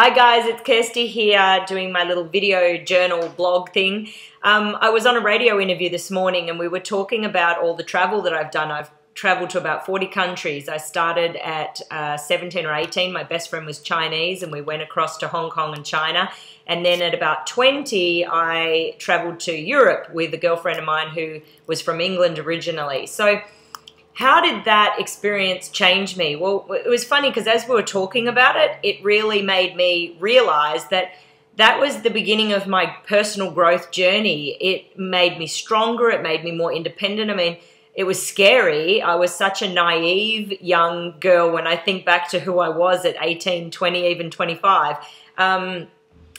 Hi guys, it's Kirsty here doing my little video journal blog thing. I was on a radio interview this morning and we were talking about all the travel that I've done. I've traveled to about 40 countries. I started at 17 or 18. My best friend was Chinese and we went across to Hong Kong and China. And then at about 20, I traveled to Europe with a girlfriend of mine who was from England originally. So how did that experience change me? Well, it was funny because as we were talking about it, it really made me realize that that was the beginning of my personal growth journey. It made me stronger. It made me more independent. I mean, it was scary. I was such a naive young girl when I think back to who I was at 18, 20, even 25. I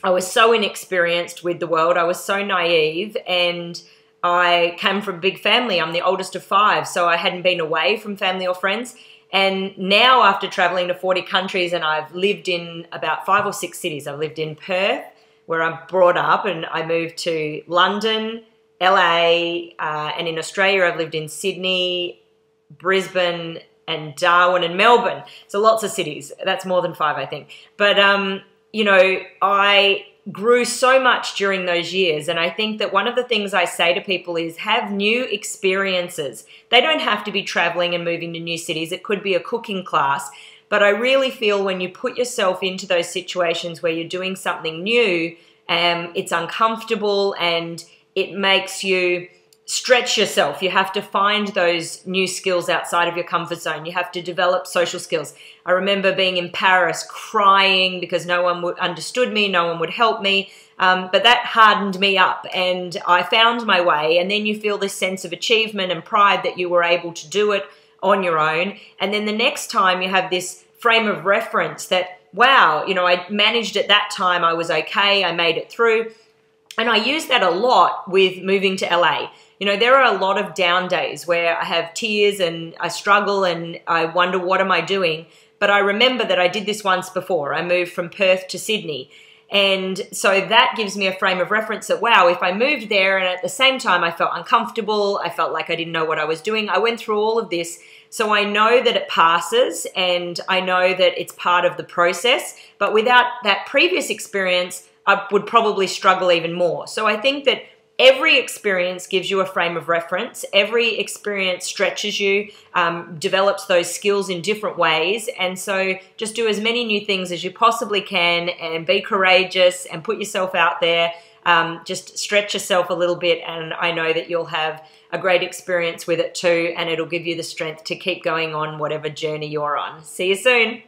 was so inexperienced with the world. I was so naive, and I came from a big family. I'm the oldest of 5, so I hadn't been away from family or friends. And now after traveling to 40 countries, and I've lived in about 5 or 6 cities. I've lived in Perth, where I'm brought up, and I moved to London, LA, and in Australia I've lived in Sydney, Brisbane, and Darwin and Melbourne. So lots of cities. That's more than 5, I think. But, you know, I grew so much during those years, and I think that one of the things I say to people is have new experiences. They don't have to be traveling and moving to new cities. It could be a cooking class, but I really feel when you put yourself into those situations where you're doing something new, it's uncomfortable and it makes you stretch yourself. You have to find those new skills outside of your comfort zone. You have to develop social skills. I remember being in Paris crying because no one understood me, no one would help me, but that hardened me up and I found my way, and then you feel this sense of achievement and pride that you were able to do it on your own, and then the next time you have this frame of reference that, wow, you know, I managed at that time, I was okay, I made it through, and I use that a lot with moving to LA. You know, there are a lot of down days where I have tears and I struggle and I wonder, what am I doing? But I remember that I did this once before. I moved from Perth to Sydney. And so that gives me a frame of reference that, wow, if I moved there and at the same time I felt uncomfortable, I felt like I didn't know what I was doing, I went through all of this. So I know that it passes and I know that it's part of the process. But without that previous experience, I would probably struggle even more. So I think that every experience gives you a frame of reference. Every experience stretches you, develops those skills in different ways. And so just do as many new things as you possibly can and be courageous and put yourself out there. Just stretch yourself a little bit, and I know that you'll have a great experience with it too, and it'll give you the strength to keep going on whatever journey you're on. See you soon.